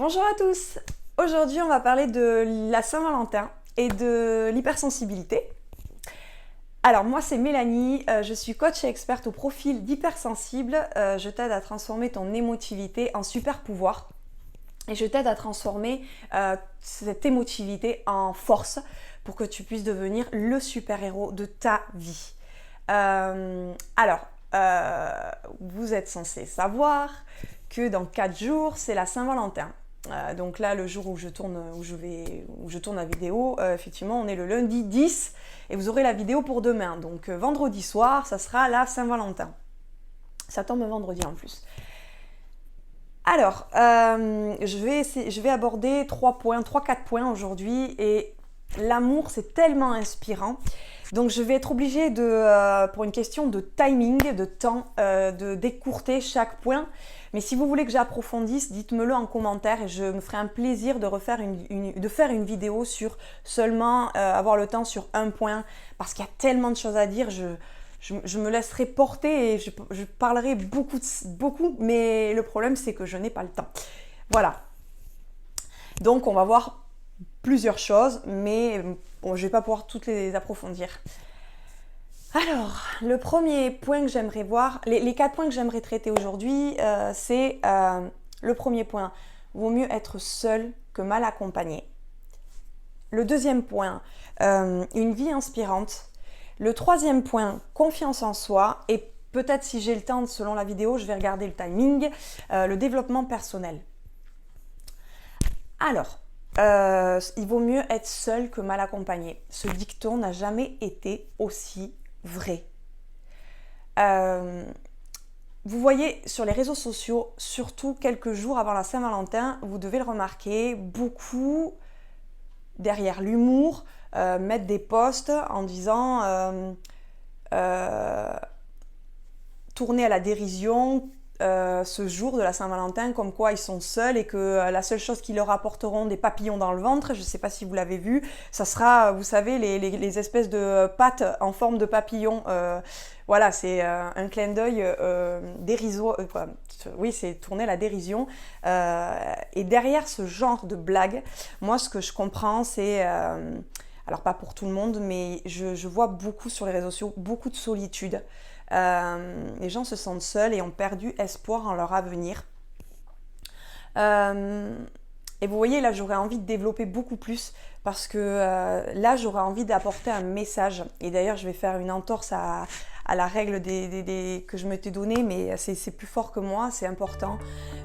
Bonjour à tous. Aujourd'hui, on va parler de la Saint-Valentin et de l'hypersensibilité. Alors moi, c'est Mélanie, je suis coach et experte au profil d'hypersensible. Je t'aide à transformer ton émotivité en super pouvoir et je t'aide à transformer cette émotivité en force pour que tu puisses devenir le super-héros de ta vie. Vous êtes censé savoir que dans 4 jours, c'est la Saint-Valentin. Donc là, le jour où je tourne la vidéo, effectivement, on est le lundi 10 et vous aurez la vidéo pour demain. Donc vendredi soir, ça sera la Saint-Valentin. Ça tombe vendredi en plus. Alors, je vais aborder 3-4 points aujourd'hui et l'amour, c'est tellement inspirant. Donc je vais être obligée pour une question de timing, de temps, de décourter chaque point. Mais si vous voulez que j'approfondisse, dites-me-le en commentaire et je me ferai un plaisir de faire une vidéo sur seulement avoir le temps sur un point. Parce qu'il y a tellement de choses à dire, je me laisserai porter et je parlerai beaucoup, mais le problème c'est que je n'ai pas le temps. Voilà. Donc on va voir plusieurs choses, mais bon, je ne vais pas pouvoir toutes les approfondir. Alors, le premier point que j'aimerais voir, les 4 points que j'aimerais traiter aujourd'hui, c'est le premier point, vaut mieux être seul que mal accompagné. Le deuxième point, une vie inspirante. Le troisième point, confiance en soi. Et peut-être si j'ai le temps, selon la vidéo, je vais regarder le timing, le développement personnel. Alors, il vaut mieux être seul que mal accompagné. Ce dicton n'a jamais été aussi vrai. Vous voyez sur les réseaux sociaux, surtout quelques jours avant la Saint-Valentin, vous devez le remarquer, beaucoup derrière l'humour mettent des posts en disant tourner à la dérision ce jour de la Saint-Valentin, comme quoi ils sont seuls et que la seule chose qui leur apporteront des papillons dans le ventre, je ne sais pas si vous l'avez vu, ça sera, vous savez, les espèces de pattes en forme de papillon. Voilà, c'est un clin d'œil dérisoire. Oui, c'est tourner à la dérision. Et derrière ce genre de blague, moi, ce que je comprends, c'est... alors, pas pour tout le monde, mais je vois beaucoup sur les réseaux sociaux, beaucoup de solitude. Les gens se sentent seuls et ont perdu espoir en leur avenir. Et vous voyez, là, j'aurais envie de développer beaucoup plus parce que là, j'aurais envie d'apporter un message. Et d'ailleurs, je vais faire une entorse à la règle que je m'étais donnée, mais c'est plus fort que moi, c'est important.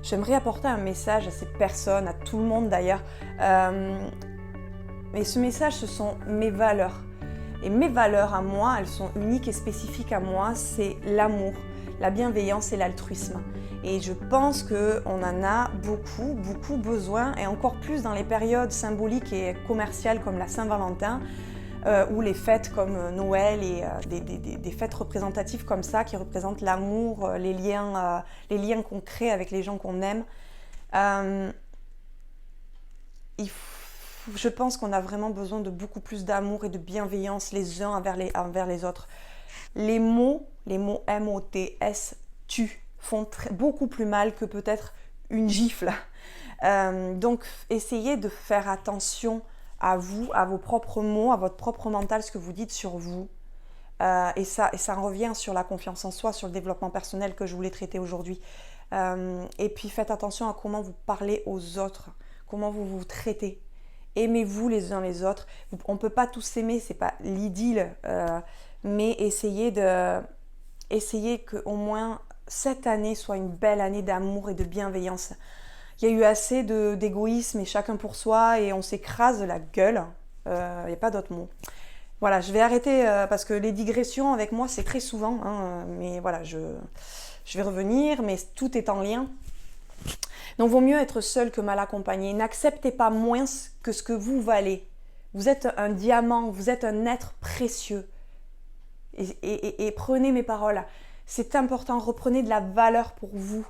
J'aimerais apporter un message à ces personnes, à tout le monde d'ailleurs. Et ce message, ce sont mes valeurs. Et mes valeurs à moi, elles sont uniques et spécifiques à moi, c'est l'amour, la bienveillance et l'altruisme. Et je pense qu'on en a beaucoup besoin, et encore plus dans les périodes symboliques et commerciales comme la Saint-Valentin, ou les fêtes comme Noël et des fêtes représentatives comme ça, qui représentent l'amour, les liens qu'on crée avec les gens qu'on aime. Je pense qu'on a vraiment besoin de beaucoup plus d'amour et de bienveillance les uns envers les autres. Les mots M-O-T-S, tu, font beaucoup plus mal que peut-être une gifle. Donc, essayez de faire attention à vous, à vos propres mots, à votre propre mental, ce que vous dites sur vous. Et ça revient sur la confiance en soi, sur le développement personnel que je voulais traiter aujourd'hui. Et puis, faites attention à comment vous parlez aux autres, comment vous vous traitez. Aimez-vous les uns les autres. On ne peut pas tous s'aimer, c'est pas l'idylle, mais essayez qu'au moins cette année soit une belle année d'amour et de bienveillance. Il y a eu assez d'égoïsme et chacun pour soi et on s'écrase la gueule. Il n'y a pas d'autre mot. Voilà, je vais arrêter parce que les digressions avec moi c'est très souvent, mais voilà, je vais revenir, mais tout est en lien. Donc, vaut mieux être seul que mal accompagné. N'acceptez pas moins que ce que vous valez. Vous êtes un diamant, vous êtes un être précieux. Et prenez mes paroles. C'est important, reprenez de la valeur pour vous.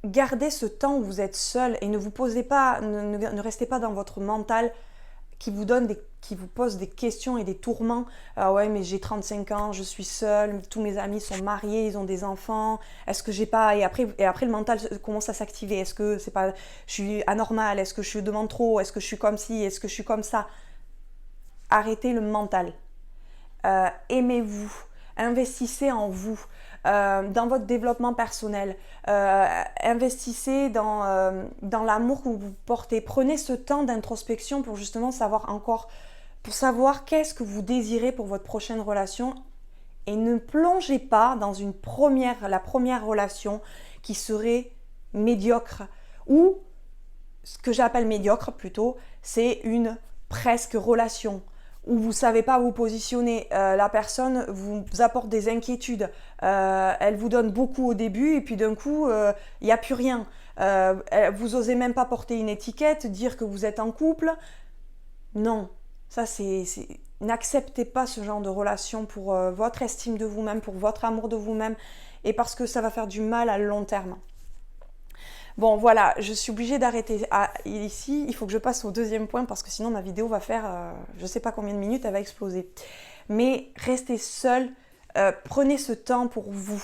Gardez ce temps où vous êtes seul et ne vous posez pas, ne restez pas dans votre mental. qui vous posent des questions et des tourments. Ah ouais, mais j'ai 35 ans, je suis seule, tous mes amis sont mariés, ils ont des enfants. Est-ce que j'ai pas... Et après le mental commence à s'activer. Est-ce que c'est pas... Je suis anormale? Est-ce que je demande trop? Est-ce que je suis comme ci? Est-ce que je suis comme ça? Arrêtez le mental. Aimez-vous. Investissez en vous. Dans votre développement personnel, investissez dans l'amour que vous portez. Prenez ce temps d'introspection pour justement pour savoir qu'est-ce que vous désirez pour votre prochaine relation, et ne plongez pas dans la première relation qui serait médiocre, ou ce que j'appelle médiocre plutôt, c'est une presque relation où vous ne savez pas vous positionner, la personne vous apporte des inquiétudes, elle vous donne beaucoup au début et puis d'un coup, il n'y a plus rien. Vous n'osez même pas porter une étiquette, dire que vous êtes en couple. Non, ça n'acceptez pas ce genre de relation pour votre estime de vous-même, pour votre amour de vous-même, et parce que ça va faire du mal à long terme. Bon, voilà, je suis obligée d'arrêter ici. Il faut que je passe au deuxième point parce que sinon ma vidéo va faire je ne sais pas combien de minutes, elle va exploser. Mais restez seul, prenez ce temps pour vous.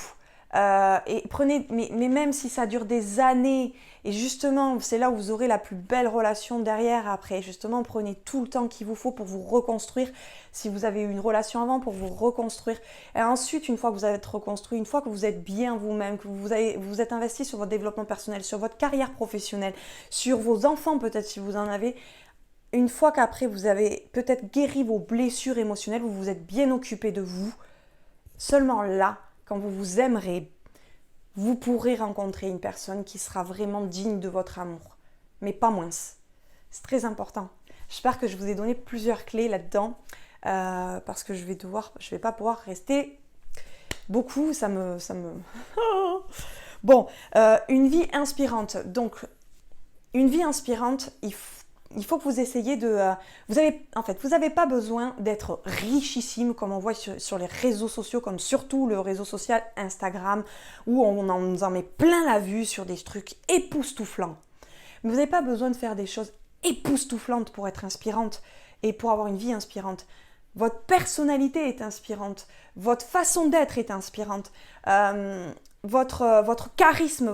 Et prenez, mais même si ça dure des années, et justement, c'est là où vous aurez la plus belle relation derrière après. Justement, prenez tout le temps qu'il vous faut pour vous reconstruire. Si vous avez eu une relation avant, pour vous reconstruire. Et ensuite, une fois que vous êtes reconstruit, une fois que vous êtes bien vous-même, que vous êtes investi sur votre développement personnel, sur votre carrière professionnelle, sur vos enfants peut-être si vous en avez, une fois qu'après vous avez peut-être guéri vos blessures émotionnelles, vous vous êtes bien occupé de vous, seulement là, quand vous vous aimerez, vous pourrez rencontrer une personne qui sera vraiment digne de votre amour. Mais pas moins. C'est très important. J'espère que je vous ai donné plusieurs clés là-dedans. Parce que je vais pas pouvoir rester beaucoup. Ça me... Bon, une vie inspirante. Donc, une vie inspirante, il faut que vous essayiez de... vous avez pas besoin d'être richissime comme on voit sur les réseaux sociaux, comme surtout le réseau social Instagram, où on nous en met plein la vue sur des trucs époustouflants. Mais vous n'avez pas besoin de faire des choses époustouflantes pour être inspirante et pour avoir une vie inspirante. Votre personnalité est inspirante, votre façon d'être est inspirante, votre charisme,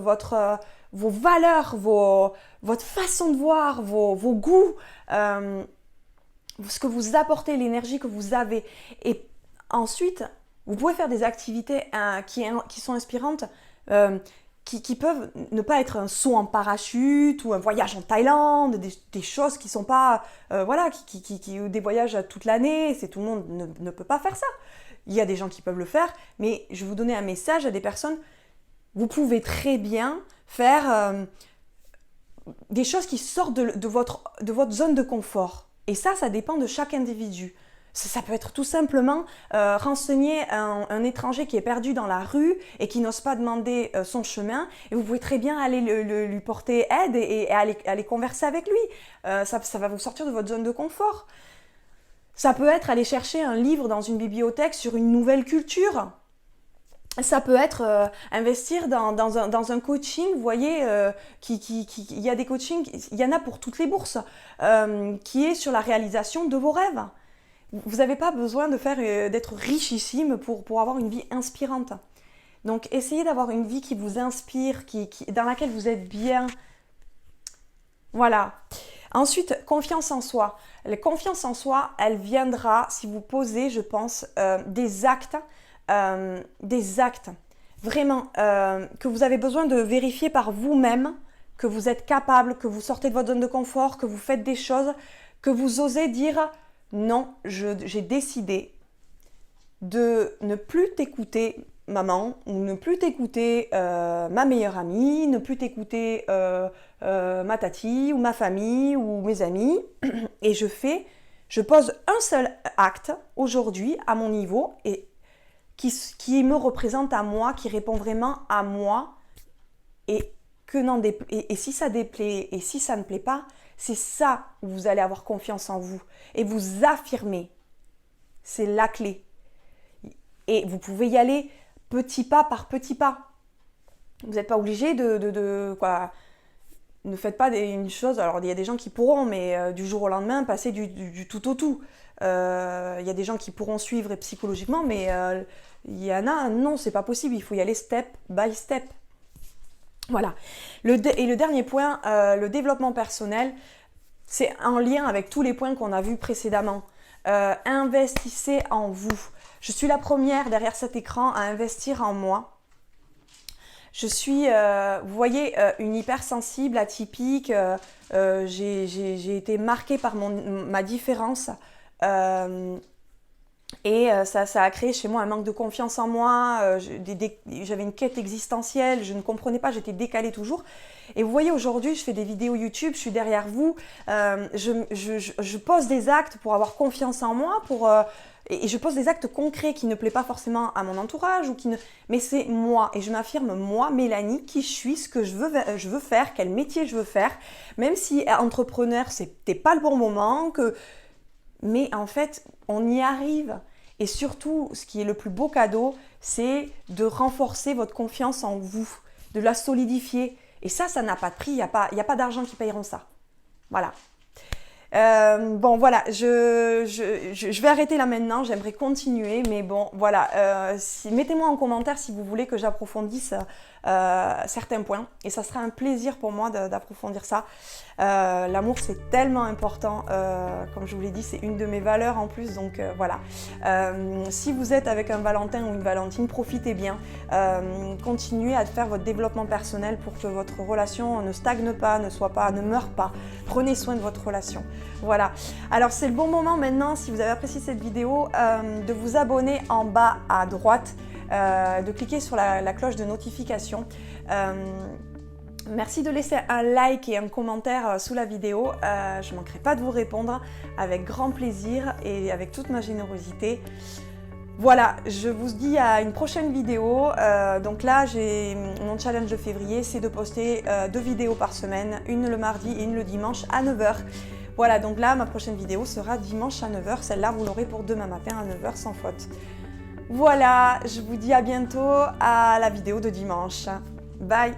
vos valeurs, votre façon de voir, vos goûts, ce que vous apportez, l'énergie que vous avez. Et ensuite, vous pouvez faire des activités qui sont inspirantes, qui peuvent ne pas être un saut en parachute ou un voyage en Thaïlande, des choses qui sont pas, des voyages toute l'année, tout le monde ne peut pas faire ça. Il y a des gens qui peuvent le faire, mais je vais vous donner un message à des personnes. Vous pouvez très bien faire des choses qui sortent de votre zone de confort. Et ça dépend de chaque individu. Ça peut être tout simplement renseigner un étranger qui est perdu dans la rue et qui n'ose pas demander son chemin. Et vous pouvez très bien aller lui porter aide et aller converser avec lui. Ça va vous sortir de votre zone de confort. Ça peut être aller chercher un livre dans une bibliothèque sur une nouvelle culture. Ça peut être investir dans un coaching, vous voyez, il y a des coachings, il y en a pour toutes les bourses, qui est sur la réalisation de vos rêves. Vous n'avez pas besoin d'être richissime pour avoir une vie inspirante. Donc, essayez d'avoir une vie qui vous inspire, dans laquelle vous êtes bien. Voilà. Ensuite, confiance en soi. La confiance en soi, elle viendra si vous posez, je pense, des actes vraiment que vous avez besoin de vérifier par vous-même, que vous êtes capable, que vous sortez de votre zone de confort, que vous faites des choses, que vous osez dire non, j'ai décidé de ne plus t'écouter maman, ou ne plus t'écouter ma meilleure amie, ne plus t'écouter ma tati ou ma famille ou mes amis, et je pose un seul acte aujourd'hui à mon niveau et qui me représente à moi, qui répond vraiment à moi, et si ça déplaît et si ça ne plaît pas, c'est ça où vous allez avoir confiance en vous et vous affirmer. C'est la clé. Et vous pouvez y aller petit pas par petit pas. Vous n'êtes pas obligé ne faites pas une chose, alors il y a des gens qui pourront, mais du jour au lendemain, passer du tout au tout. Il y a des gens qui pourront suivre psychologiquement, mais il y en a, non, c'est pas possible, il faut y aller step by step. Voilà. Et le dernier point, le développement personnel, c'est en lien avec tous les points qu'on a vus précédemment. Investissez en vous. Je suis la première derrière cet écran à investir en moi. Je suis, vous voyez, une hypersensible, atypique. J'ai été marquée par ma différence. Et ça a créé chez moi un manque de confiance en moi, j'avais une quête existentielle, je ne comprenais pas, j'étais décalée toujours. Et vous voyez, aujourd'hui, je fais des vidéos YouTube, je suis derrière vous, je pose des actes pour avoir confiance en moi, et je pose des actes concrets qui ne plaisent pas forcément à mon entourage, mais c'est moi, et je m'affirme moi, Mélanie, qui je suis, ce que je veux faire, quel métier je veux faire, même si entrepreneur, c'était pas le bon moment, mais en fait, on y arrive. Et surtout, ce qui est le plus beau cadeau, c'est de renforcer votre confiance en vous, de la solidifier. Et ça n'a pas de prix, il n'y a pas d'argent qui payeront ça. Voilà. Bon, voilà, je vais arrêter là maintenant, j'aimerais continuer, mais bon, voilà, mettez-moi en commentaire si vous voulez que j'approfondisse certains points, et ça sera un plaisir pour moi d'approfondir ça. L'amour, c'est tellement important, comme je vous l'ai dit, c'est une de mes valeurs en plus, donc voilà. Si vous êtes avec un Valentin ou une Valentine, profitez bien, continuez à faire votre développement personnel pour que votre relation ne stagne pas, ne meure pas. Prenez soin de votre relation. Voilà, alors c'est le bon moment maintenant, si vous avez apprécié cette vidéo, de vous abonner en bas à droite, de cliquer sur la cloche de notification. Merci de laisser un like et un commentaire sous la vidéo, je ne manquerai pas de vous répondre avec grand plaisir et avec toute ma générosité. Voilà, je vous dis à une prochaine vidéo. Donc là, mon challenge de février, c'est de poster 2 vidéos par semaine, une le mardi et une le dimanche à 9 h. Voilà, donc là, ma prochaine vidéo sera dimanche à 9 h. Celle-là, vous l'aurez pour demain matin à 9 h sans faute. Voilà, je vous dis à bientôt à la vidéo de dimanche. Bye!